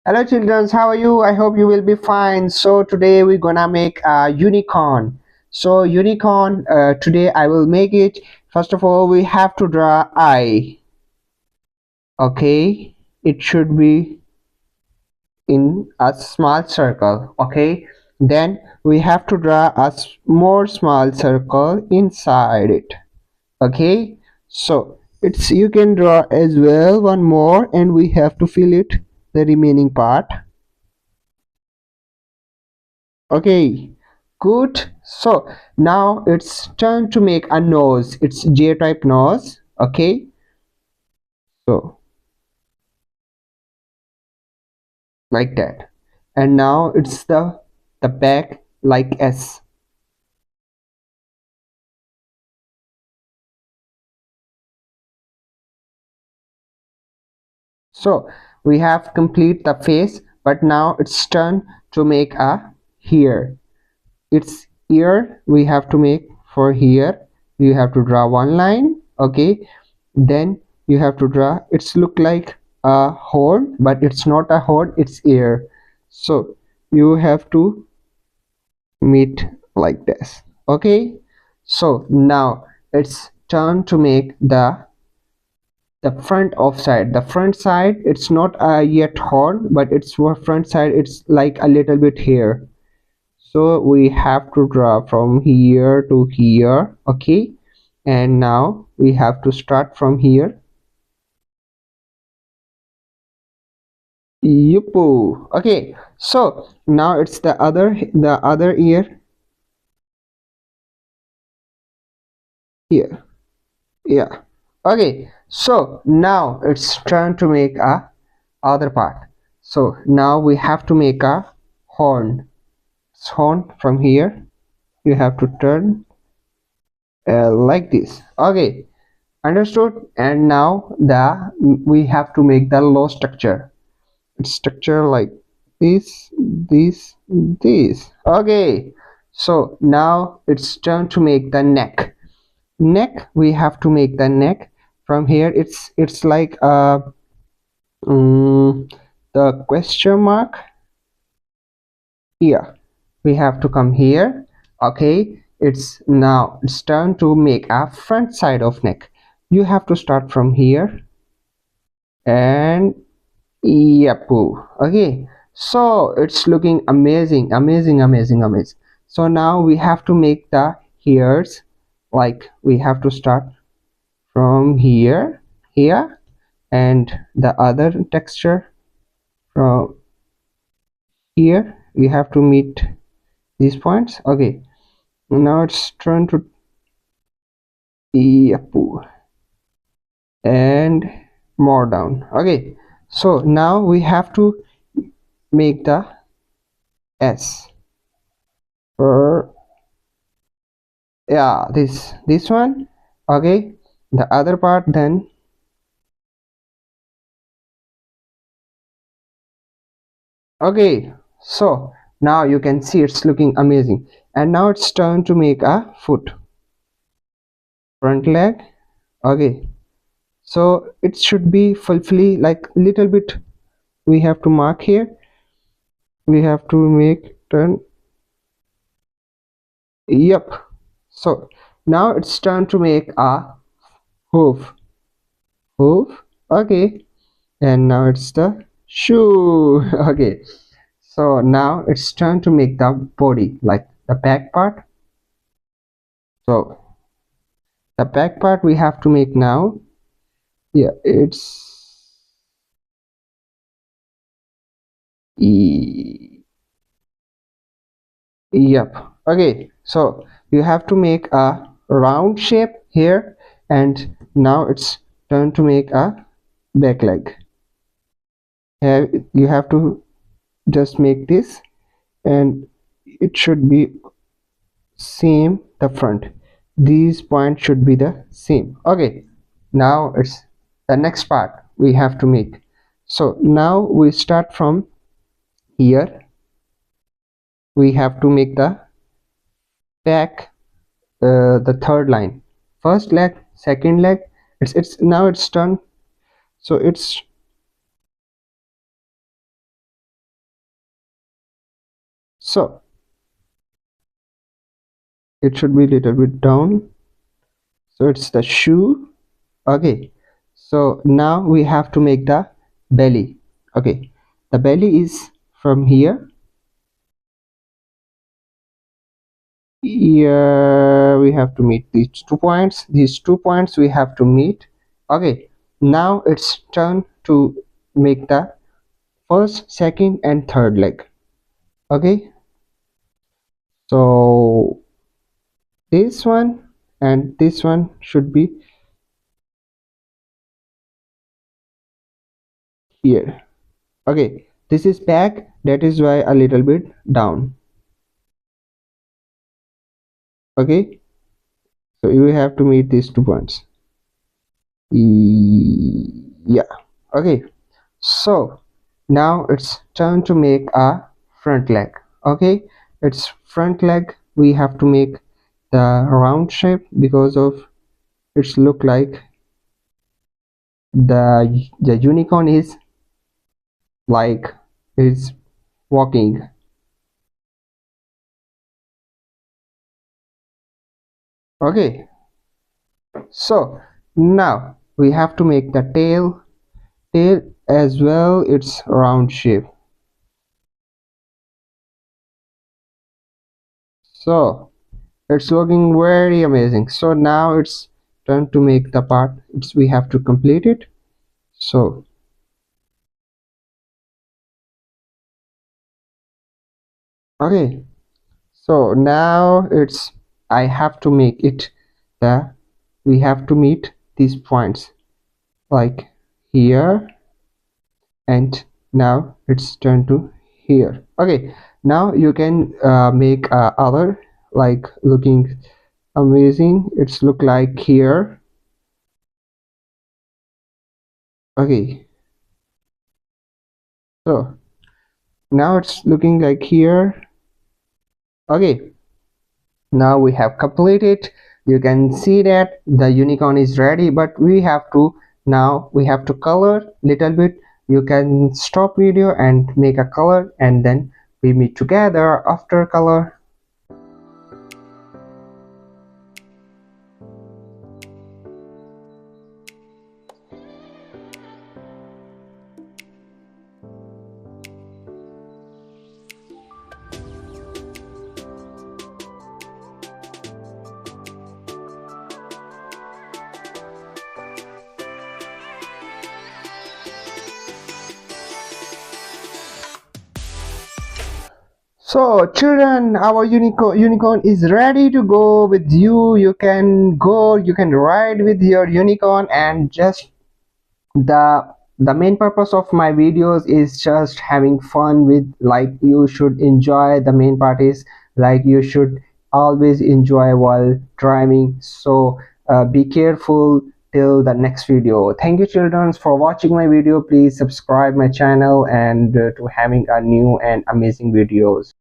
Hello children, how are you? I hope you will be fine. So today we're gonna make a unicorn. So unicorn, today I will make it. First of all, we have to draw eye. Okay, it should be in a small circle. Okay, then we have to draw a more small circle inside it. Okay, so it's you can draw as well one more, and we have to fill it the remaining part. Okay, good. So now it's time to make a nose. It's J type nose. Okay, so like that. And now it's the back like S. So we have complete the face, but now it's turn to make a here. Its ear we have to make for here. You have to draw one line. Okay, then you have to draw, it's look like a horn, but it's not a horn, it's ear. So you have to meet like this. Okay, so now it's turn to make the front of side. The front side, it's not a yet horn, but it's for front side, it's like a little bit here. So we have to draw from here to here. Okay, and now we have to start from here. Yupu. Okay, so now it's the other ear here. Yeah. Okay, so now it's turn to make a other part. So now we have to make a horn. Horn from here. You have to turn like this. Okay, understood. And now the we have to make the low structure. Structure like this. Okay, so now it's turn to make the neck. We have to make the neck from here. It's like um, the question mark here. We have to come here. Okay, it's turn to make a front side of neck. You have to start from here and yep. Okay, so it's looking amazing. So now we have to make the hairs, like we have to start from here, and the other texture from here. We have to meet these points. Okay, now it's turn to yep, and more down. Okay, so now we have to make the S for, yeah, this one. Okay, the other part then. Okay, so now you can see it's looking amazing. And now it's turn to make a foot, front leg. Okay, so it should be fully like little bit. We have to mark here. We have to make turn. Yep. So now it's turn to make a hoof. Okay, and now it's the shoe. Okay, so now it's time to make the body, like the back part. So the back part we have to make now. Yeah, it's yep. Okay, so you have to make a round shape here, and now it's time to make a back leg. You have to just make this, and it should be same the front. These points should be the same. Okay, now it's the next part we have to make. So now we start from here. We have to make the back, the third line, first leg, second leg. It's now it's done. So it's So it should be a little bit down, so it's the shoe. Okay, so now we have to make the belly. Okay, the belly is from here. Here we have to meet these 2 points. These 2 points we have to meet. Okay, now it's turn to make the first, second and third leg. Okay, so this one and this one should be here. Okay, this is back, that is why a little bit down. Okay, so you have to meet these 2 points. Yeah. Okay, so now it's time to make a front leg. Okay, it's front leg, we have to make the round shape because of it's look like the unicorn is like is walking. Okay, so now we have to make the tail as well, it's round shape. So it's looking very amazing. So now it's time to make the part, we have to complete it. So okay, so now it's I have to make it the we have to meet these points like here, and now it's turned to here. Okay, now you can make other like looking amazing, it's look like here. Okay, so now it's looking like here. Okay, now we have completed. You can see that the unicorn is ready, but we have to now we have to color little bit. You can stop video and make a color, and then we meet together after color. So children, our unicorn is ready to go with you. You can go, you can ride with your unicorn, and just the main purpose of my videos is just having fun with, like, you should enjoy. The main part is like you should always enjoy while driving. So be careful till the next video. Thank you children for watching my video. Please subscribe my channel and to having a new and amazing videos.